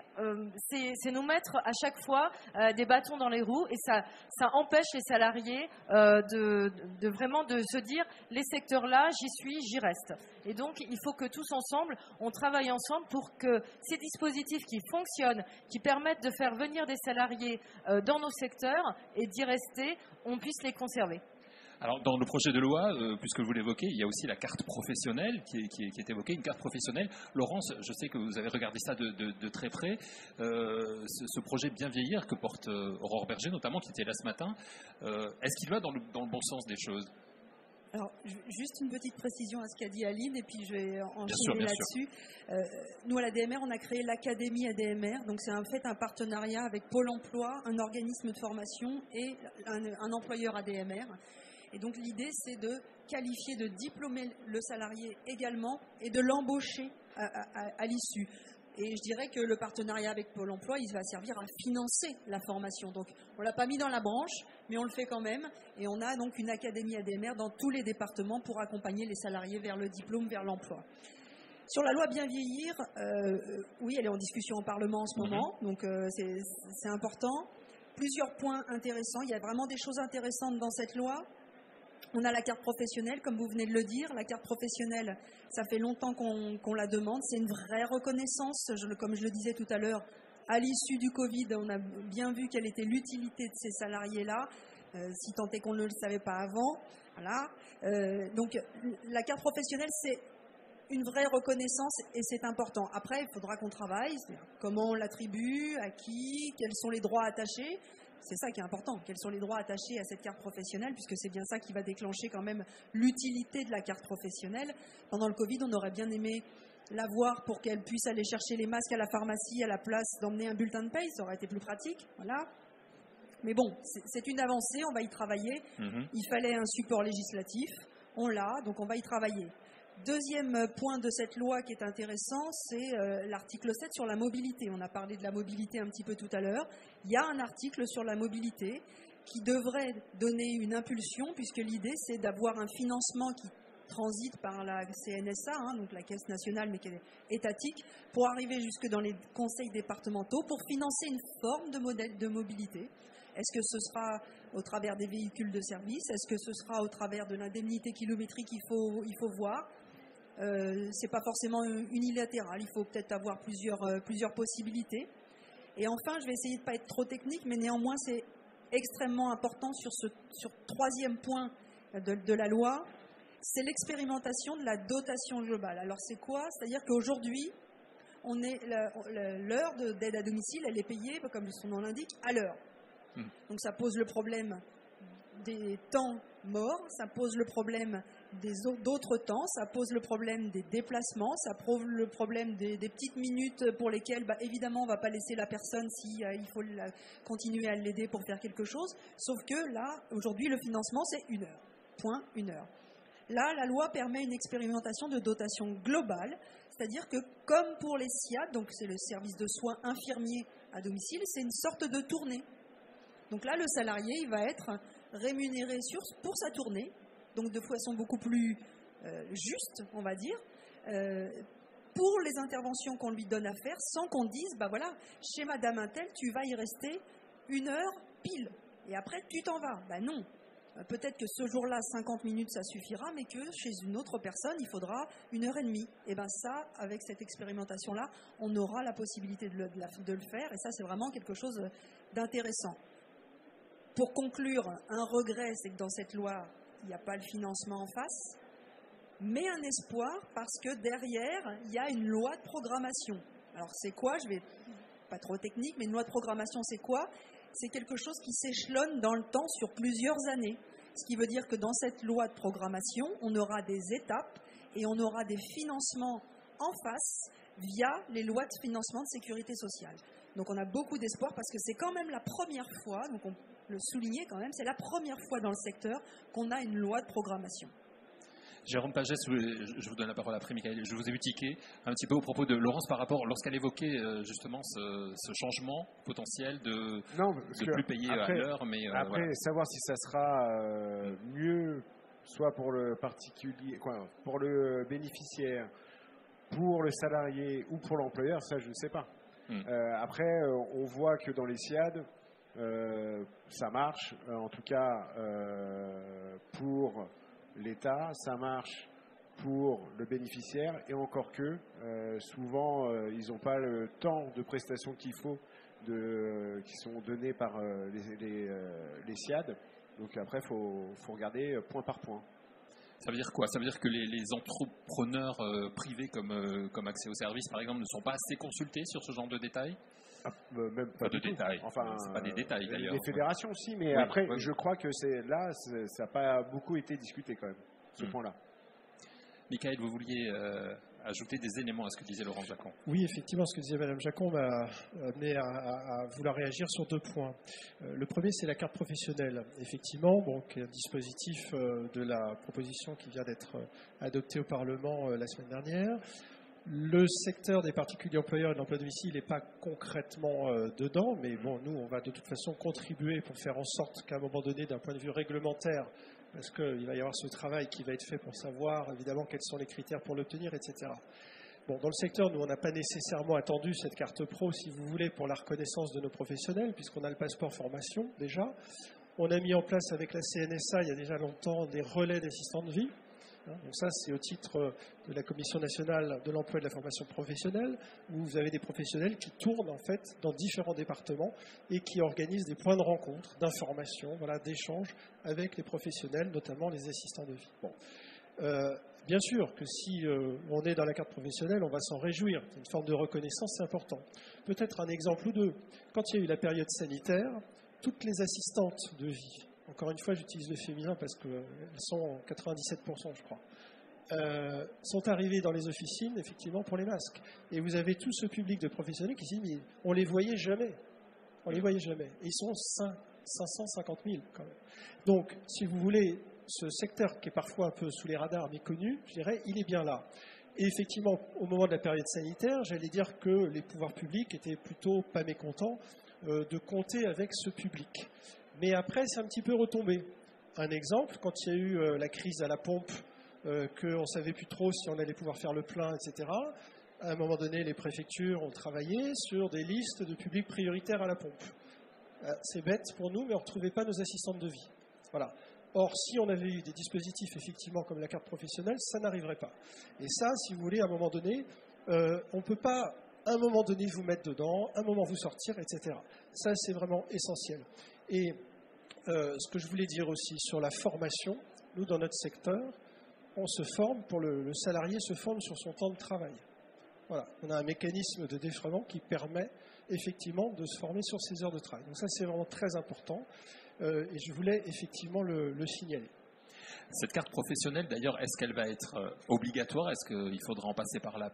c'est nous mettre à chaque fois des bâtons dans les roues et ça empêche les salariés de vraiment de se dire les secteurs là, j'y suis, j'y reste. Et donc il faut que tous ensemble, on travaille ensemble pour que ces dispositifs qui fonctionnent, qui permettent de faire venir des salariés dans nos secteurs et d'y rester, on puisse les conserver. Alors, dans le projet de loi, puisque vous l'évoquez, il y a aussi la carte professionnelle qui est évoquée, une carte professionnelle. Laurence, je sais que vous avez regardé ça de très près. Ce projet Bien vieillir que porte Aurore Berger, notamment, qui était là ce matin, est-ce qu'il va dans le bon sens des choses? Alors, juste une petite précision à ce qu'a dit Aline, et puis je vais enchaîner là-dessus. Nous, à l'ADMR, on a créé l'Académie ADMR. Donc, c'est en fait un partenariat avec Pôle emploi, un organisme de formation et un employeur ADMR. Et donc l'idée, c'est de qualifier, de diplômer le salarié également et de l'embaucher à l'issue. Et je dirais que le partenariat avec Pôle emploi, il va servir à financer la formation. Donc on ne l'a pas mis dans la branche, mais on le fait quand même. Et on a donc une académie ADMR dans tous les départements pour accompagner les salariés vers le diplôme, vers l'emploi. Sur la loi Bien vieillir, oui, elle est en discussion au Parlement en ce moment, donc c'est important. Plusieurs points intéressants. Il y a vraiment des choses intéressantes dans cette loi. On a la carte professionnelle, comme vous venez de le dire. La carte professionnelle, ça fait longtemps qu'on la demande. C'est une vraie reconnaissance. Comme je le disais tout à l'heure, à l'issue du Covid, on a bien vu quelle était l'utilité de ces salariés-là, si tant est qu'on ne le savait pas avant. Voilà. Donc, la carte professionnelle, c'est une vraie reconnaissance et c'est important. Après, il faudra qu'on travaille. Comment on l'attribue, à qui, quels sont les droits attachés. C'est ça qui est important. Quels sont les droits attachés à cette carte professionnelle, puisque c'est bien ça qui va déclencher quand même l'utilité de la carte professionnelle. Pendant le Covid, on aurait bien aimé l'avoir pour qu'elle puisse aller chercher les masques à la pharmacie à la place d'emmener un bulletin de paye. Ça aurait été plus pratique. Voilà. Mais bon, c'est une avancée, on va y travailler. Il fallait un support législatif. On l'a, donc on va y travailler. Deuxième point de cette loi qui est intéressant, c'est l'article 7 sur la mobilité. On a parlé de la mobilité un petit peu tout à l'heure. Il y a un article sur la mobilité qui devrait donner une impulsion, puisque l'idée, c'est d'avoir un financement qui transite par la CNSA, donc la Caisse nationale, mais qui est étatique, pour arriver jusque dans les conseils départementaux, pour financer une forme de modèle de mobilité. Est-ce que ce sera au travers des véhicules de service? Est-ce que ce sera au travers de l'indemnité kilométrique? Il faut voir. C'est pas forcément unilatéral. Il faut peut-être avoir plusieurs possibilités. Et enfin, je vais essayer de ne pas être trop technique, mais néanmoins, c'est extrêmement important sur troisième point de la loi, c'est l'expérimentation de la dotation globale. Alors c'est quoi? C'est-à-dire qu'aujourd'hui, l'heure d'aide à domicile, elle est payée, comme son nom l'indique, à l'heure. Donc ça pose le problème des temps morts, ça pose le problème d'autres temps, ça pose le problème des déplacements, ça pose le problème des petites minutes pour lesquelles, évidemment, on ne va pas laisser la personne si il faut continuer à l'aider pour faire quelque chose. Sauf que là, aujourd'hui, le financement, c'est 1 heure. Point, 1 heure. Là, la loi permet une expérimentation de dotation globale, c'est-à-dire que comme pour les SIAD, donc c'est le service de soins infirmiers à domicile, c'est une sorte de tournée. Donc là, le salarié, il va être rémunéré pour sa tournée, donc de façon beaucoup plus juste, on va dire, pour les interventions qu'on lui donne à faire, sans qu'on dise, voilà, chez Madame Intel, tu vas y rester 1 heure pile, et après tu t'en vas. Non. Peut-être que ce jour-là, 50 minutes, ça suffira, mais que chez une autre personne, il faudra 1 heure et demie. Et ça, avec cette expérimentation-là, on aura la possibilité de le faire, et ça, c'est vraiment quelque chose d'intéressant. Pour conclure, un regret, c'est que dans cette loi, il n'y a pas le financement en face, mais un espoir parce que derrière, il y a une loi de programmation. Alors c'est quoi? Je vais pas trop technique, mais une loi de programmation, c'est quoi? C'est quelque chose qui s'échelonne dans le temps sur plusieurs années. Ce qui veut dire que dans cette loi de programmation, on aura des étapes et on aura des financements en face via les lois de financement de sécurité sociale. Donc on a beaucoup d'espoir parce que c'est quand même la première fois, donc on le souligner quand même, c'est la première fois dans le secteur qu'on a une loi de programmation. Jérôme Pagès, je vous donne la parole après, Michael. Je vous ai eu tiquer un petit peu au propos de Laurence par rapport, lorsqu'elle évoquait justement ce changement potentiel de plus payer à l'heure. Mais après, savoir si ça sera mieux, soit pour le particulier, pour le bénéficiaire, pour le salarié ou pour l'employeur, ça je ne sais pas. Après, on voit que dans les SIAD, ça marche, en tout cas pour l'État, ça marche pour le bénéficiaire, et encore que souvent ils n'ont pas le temps de prestations qu'il faut qui sont donnés par les SIAD. Donc après, il faut regarder point par point. Ça veut dire quoi? Ça veut dire que les entrepreneurs privés comme Accès aux services, par exemple, ne sont pas assez consultés sur ce genre de détails? Même pas de détails. Enfin, c'est pas des détails d'ailleurs. Les fédérations aussi, mais oui, après, je crois que ça n'a pas beaucoup été discuté quand même, ce point-là. Michael, vous vouliez ajouter des éléments à ce que disait Laurent Jacon? Oui, effectivement, ce que disait Mme Jacon m'a amené à vouloir réagir sur 2 points. Le premier, c'est la carte professionnelle. Effectivement, un dispositif de la proposition qui vient d'être adopté au Parlement la semaine dernière. Le secteur des particuliers employeurs et de l'emploi à domicile n'est pas concrètement dedans, mais nous, on va de toute façon contribuer pour faire en sorte qu'à un moment donné, d'un point de vue réglementaire, parce qu'il va y avoir ce travail qui va être fait pour savoir, évidemment, quels sont les critères pour l'obtenir, etc. Dans le secteur, nous, on n'a pas nécessairement attendu cette carte pro, si vous voulez, pour la reconnaissance de nos professionnels, puisqu'on a le passeport formation, déjà. On a mis en place avec la CNSA, il y a déjà longtemps, des relais d'assistants de vie. Donc ça, c'est au titre de la Commission nationale de l'emploi et de la formation professionnelle, où vous avez des professionnels qui tournent en fait dans différents départements et qui organisent des points de rencontre, d'information, d'échange avec les professionnels, notamment les assistants de vie. Bien sûr que si on est dans la carte professionnelle, on va s'en réjouir. C'est une forme de reconnaissance, c'est important. Peut-être un exemple ou deux. Quand il y a eu la période sanitaire, toutes les assistantes de vie, encore une fois, j'utilise le féminin parce qu'elles sont 97%, je crois, sont arrivées dans les officines, effectivement, pour les masques. Et vous avez tout ce public de professionnels qui se disent, mais on ne les voyait jamais. On les voyait jamais. Et ils sont 550 000, quand même. Donc, si vous voulez, ce secteur qui est parfois un peu sous les radars, mais connu, je dirais, il est bien là. Et effectivement, au moment de la période sanitaire, j'allais dire que les pouvoirs publics étaient plutôt pas mécontents de compter avec ce public. Mais après, c'est un petit peu retombé. Un exemple, quand il y a eu la crise à la pompe, qu'on ne savait plus trop si on allait pouvoir faire le plein, etc., à un moment donné, les préfectures ont travaillé sur des listes de publics prioritaires à la pompe. C'est bête pour nous, mais on ne retrouvait pas nos assistantes de vie. Voilà. Or, si on avait eu des dispositifs effectivement comme la carte professionnelle, ça n'arriverait pas. Et ça, si vous voulez, à un moment donné, on ne peut pas, à un moment donné, vous mettre dedans, à un moment vous sortir, etc. Ça, c'est vraiment essentiel. Et ce que je voulais dire aussi sur la formation, nous, dans notre secteur, on se forme, le salarié se forme sur son temps de travail. Voilà, on a un mécanisme de défraiement qui permet effectivement de se former sur ses heures de travail. Donc ça, c'est vraiment très important et je voulais effectivement le signaler. Cette carte professionnelle, d'ailleurs, est-ce qu'elle va être obligatoire? Est-ce qu'il faudra en passer par là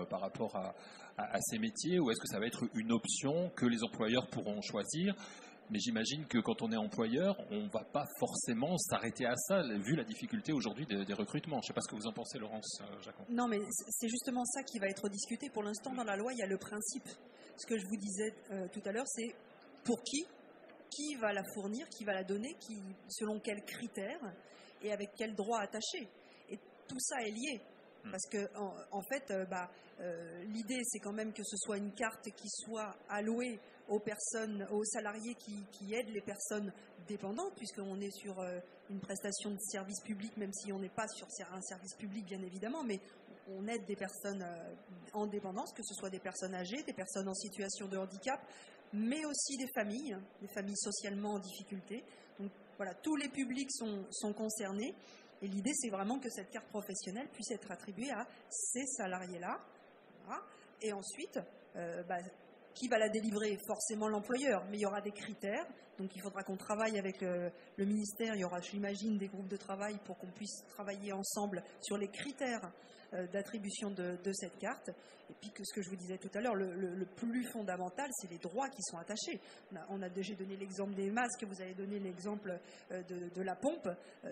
par rapport à ces métiers, ou est-ce que ça va être une option que les employeurs pourront choisir? Mais j'imagine que quand on est employeur, on ne va pas forcément s'arrêter à ça, vu la difficulté aujourd'hui des recrutements. Je ne sais pas ce que vous en pensez, Laurence Jacquon. Non, mais c'est justement ça qui va être discuté. Pour l'instant, dans la loi, il y a le principe. Ce que je vous disais tout à l'heure, c'est pour qui va la fournir, qui va la donner, selon quels critères et avec quels droits attachés. Et tout ça est lié. Parce que en fait, l'idée, c'est quand même que ce soit une carte qui soit allouée aux salariés qui aident les personnes dépendantes, puisqu'on est sur une prestation de service public, même si on n'est pas sur un service public, bien évidemment, mais on aide des personnes en dépendance, que ce soit des personnes âgées, des personnes en situation de handicap, mais aussi des familles socialement en difficulté. Donc voilà, tous les publics sont concernés. Et l'idée, c'est vraiment que cette carte professionnelle puisse être attribuée à ces salariés-là. Voilà. Et ensuite, qui va la délivrer? Forcément l'employeur, mais il y aura des critères. Donc il faudra qu'on travaille avec le ministère. Il y aura, j'imagine, des groupes de travail pour qu'on puisse travailler ensemble sur les critères d'attribution de cette carte. Et puis ce que je vous disais tout à l'heure, le plus fondamental, c'est les droits qui sont attachés. On a déjà donné l'exemple des masques, vous avez donné l'exemple de la pompe.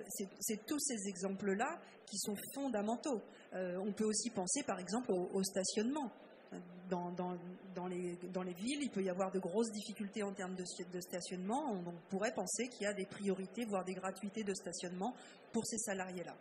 C'est tous ces exemples-là qui sont fondamentaux. On peut aussi penser par exemple au stationnement. Dans les villes, il peut y avoir de grosses difficultés en termes de stationnement. On pourrait penser qu'il y a des priorités, voire des gratuités de stationnement pour ces salariés-là.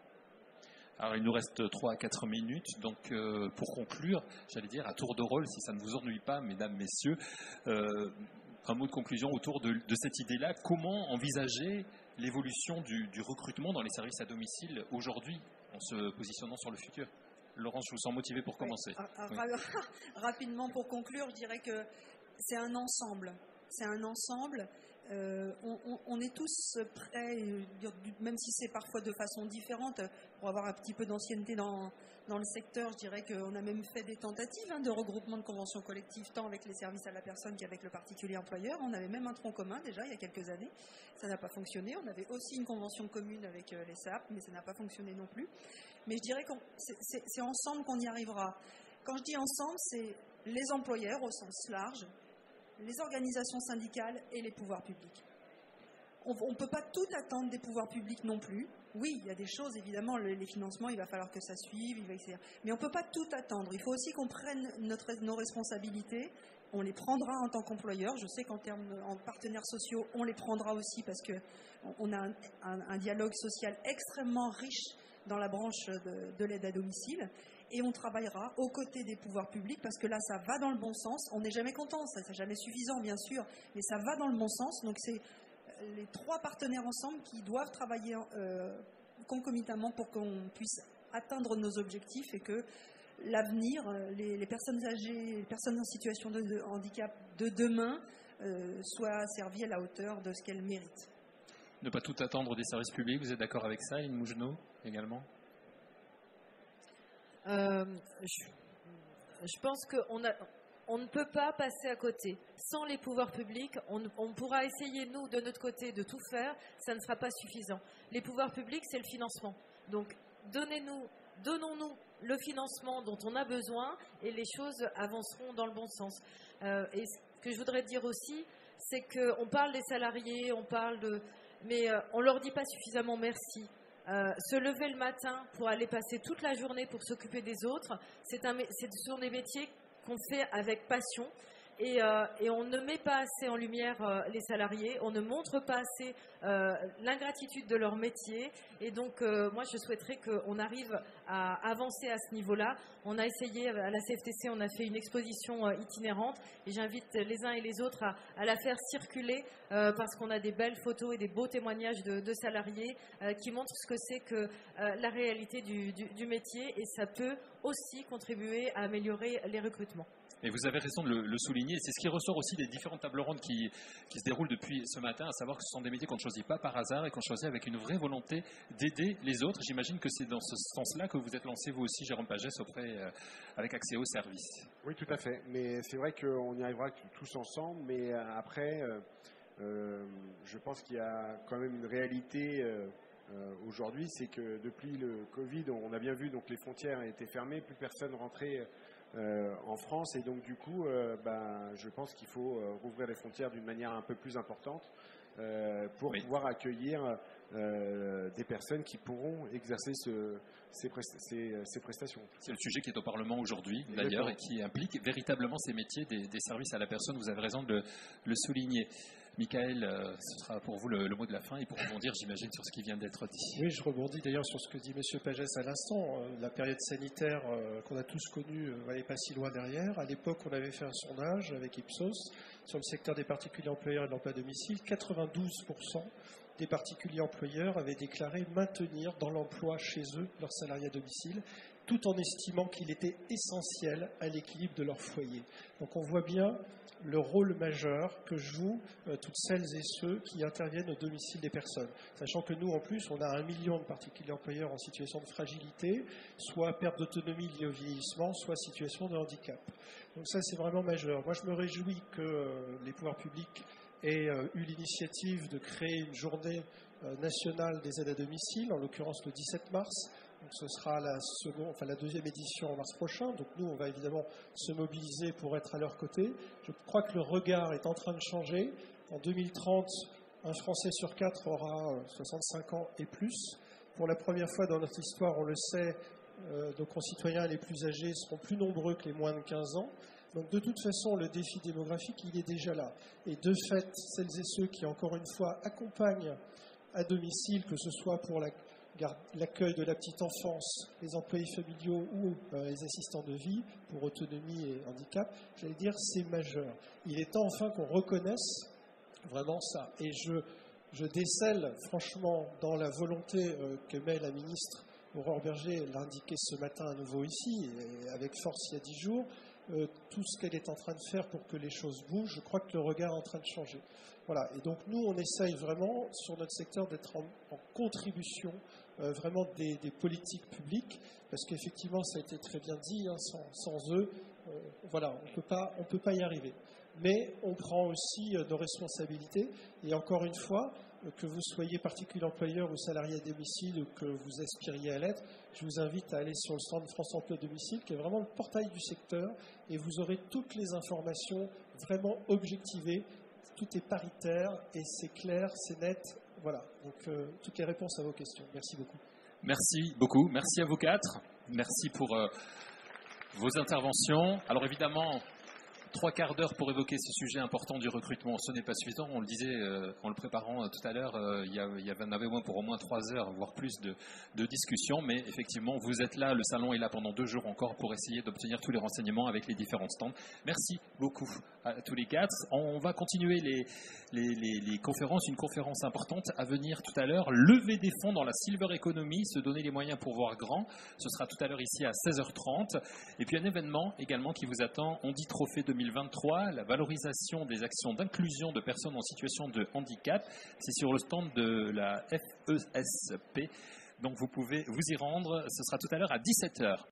Alors, il nous reste 3 à 4 minutes, donc pour conclure, j'allais dire à tour de rôle, si ça ne vous ennuie pas, mesdames, messieurs, un mot de conclusion autour de cette idée-là. Comment envisager l'évolution du recrutement dans les services à domicile aujourd'hui, en se positionnant sur le futur? Laurence, je vous sens motivée pour commencer. Oui. Rapidement, pour conclure, je dirais que c'est un ensemble. C'est un ensemble. On est tous prêts, même si c'est parfois de façon différente, pour avoir un petit peu d'ancienneté dans le secteur. Je dirais qu'on a même fait des tentatives de regroupement de conventions collectives, tant avec les services à la personne qu'avec le particulier employeur. On avait même un tronc commun déjà il y a quelques années. Ça n'a pas fonctionné. On avait aussi une convention commune avec les SAP, mais ça n'a pas fonctionné non plus. Mais je dirais que c'est ensemble qu'on y arrivera. Quand je dis ensemble, c'est les employeurs au sens large, les organisations syndicales et les pouvoirs publics. On ne peut pas tout attendre des pouvoirs publics non plus. Oui, il y a des choses, évidemment, les financements, il va falloir que ça suive, mais on ne peut pas tout attendre. Il faut aussi qu'on prenne nos responsabilités. On les prendra en tant qu'employeur. Je sais qu'en partenaires sociaux, on les prendra aussi parce qu'on a un dialogue social extrêmement riche dans la branche de l'aide à domicile. Et on travaillera aux côtés des pouvoirs publics parce que là, ça va dans le bon sens. On n'est jamais content, ça n'est jamais suffisant, bien sûr, mais ça va dans le bon sens. Donc, c'est les 3 partenaires ensemble qui doivent travailler concomitamment pour qu'on puisse atteindre nos objectifs et que l'avenir, les personnes âgées, les personnes en situation de handicap de demain soient servies à la hauteur de ce qu'elles méritent. Ne pas tout attendre des services publics, vous êtes d'accord avec ça, Lynn Mougenot, également? Je pense qu'on ne peut pas passer à côté. Sans les pouvoirs publics, on pourra essayer, nous, de notre côté, de tout faire. Ça ne sera pas suffisant. Les pouvoirs publics, c'est le financement. Donc, donnons-nous le financement dont on a besoin et les choses avanceront dans le bon sens. Et ce que je voudrais dire aussi, c'est qu'on parle des salariés, mais on ne leur dit pas suffisamment merci. Se lever le matin pour aller passer toute la journée pour s'occuper des autres, ce sont des métiers qu'on fait avec passion Et on ne met pas assez en lumière les salariés, on ne montre pas assez l'ingratitude de leur métier. Et donc, moi, je souhaiterais qu'on arrive à avancer à ce niveau-là. On a essayé, à la CFTC, on a fait une exposition itinérante. Et j'invite les uns et les autres à la faire circuler parce qu'on a des belles photos et des beaux témoignages de salariés qui montrent ce que c'est que la réalité du métier. Et ça peut aussi contribuer à améliorer les recrutements. Et vous avez raison de le souligner. C'est ce qui ressort aussi des différentes tables rondes qui se déroulent depuis ce matin, à savoir que ce sont des métiers qu'on ne choisit pas par hasard et qu'on choisit avec une vraie volonté d'aider les autres. J'imagine que c'est dans ce sens-là que vous êtes lancé, vous aussi, Jérôme Pagès, avec Accès au service. Oui, tout à fait. Mais c'est vrai qu'on y arrivera tous ensemble. Mais après, je pense qu'il y a quand même une réalité aujourd'hui. C'est que depuis le Covid, on a bien vu, donc les frontières étaient fermées, plus personne rentrait en France, et donc du coup je pense qu'il faut rouvrir les frontières d'une manière un peu plus importante pour pouvoir accueillir des personnes qui pourront exercer ces prestations. C'est le sujet qui est au Parlement aujourd'hui d'ailleurs et qui implique véritablement ces métiers des services à la personne. Vous avez raison de le souligner. Michael, ce sera pour vous le mot de la fin et pour rebondir, j'imagine, sur ce qui vient d'être dit. Oui, je rebondis d'ailleurs sur ce que dit M. Pagès à l'instant. La période sanitaire qu'on a tous connue n'est pas si loin derrière. À l'époque, on avait fait un sondage avec Ipsos sur le secteur des particuliers employeurs et de l'emploi à domicile. 92% des particuliers employeurs avaient déclaré maintenir dans l'emploi chez eux leurs salariés à domicile, tout en estimant qu'il était essentiel à l'équilibre de leur foyer. Donc on voit bien le rôle majeur que jouent toutes celles et ceux qui interviennent au domicile des personnes. Sachant que nous, en plus, on a 1 million de particuliers employeurs en situation de fragilité, soit perte d'autonomie liée au vieillissement, soit situation de handicap. Donc ça, c'est vraiment majeur. Moi, je me réjouis que les pouvoirs publics aient eu l'initiative de créer une journée nationale des aides à domicile, en l'occurrence le 17 mars. Donc ce sera la deuxième édition en mars prochain. Donc nous, on va évidemment se mobiliser pour être à leur côté. Je crois que le regard est en train de changer. En 2030, un Français sur 4 aura 65 ans et plus. Pour la première fois dans notre histoire, on le sait, nos concitoyens les plus âgés seront plus nombreux que les moins de 15 ans. Donc de toute façon, le défi démographique, il est déjà là. Et de fait, celles et ceux qui, encore une fois, accompagnent à domicile, que ce soit pour l'accueil de la petite enfance, les employés familiaux ou les assistants de vie pour autonomie et handicap, j'allais dire, c'est majeur. Il est temps enfin qu'on reconnaisse vraiment ça. Et je décèle franchement dans la volonté que met la ministre Aurore Bergé, l'a indiqué ce matin à nouveau ici, et avec force il y a 10 jours, tout ce qu'elle est en train de faire pour que les choses bougent. Je crois que le regard est en train de changer. Voilà. Et donc nous, on essaye vraiment sur notre secteur d'être en contribution vraiment des politiques publiques, parce qu'effectivement, ça a été très bien dit, hein, sans eux, on peut pas y arriver. Mais on prend aussi nos responsabilités, et encore une fois, que vous soyez particulier employeur ou salarié à domicile ou que vous aspiriez à l'être, je vous invite à aller sur le stand de France Emploi Domicile, qui est vraiment le portail du secteur, et vous aurez toutes les informations vraiment objectivées. Tout est paritaire et c'est clair, c'est net. Voilà, donc toutes les réponses à vos questions. Merci beaucoup. Merci beaucoup. Merci à vous quatre. Merci pour vos interventions. Alors évidemment, 3/4 d'heure pour évoquer ce sujet important du recrutement, ce n'est pas suffisant. On le disait en le préparant tout à l'heure, il y en avait pour au moins 3 heures, voire plus de discussion. Mais effectivement, vous êtes là, le salon est là pendant 2 jours encore pour essayer d'obtenir tous les renseignements avec les différents stands. Merci beaucoup à tous les 4. On va continuer les conférences. Une conférence importante à venir tout à l'heure. Lever des fonds dans la Silver Economy, se donner les moyens pour voir grand. Ce sera tout à l'heure ici à 16h30. Et puis un événement également qui vous attend. On dit Trophée 2023, la valorisation des actions d'inclusion de personnes en situation de handicap. C'est sur le stand de la FESP. Donc vous pouvez vous y rendre. Ce sera tout à l'heure à 17h.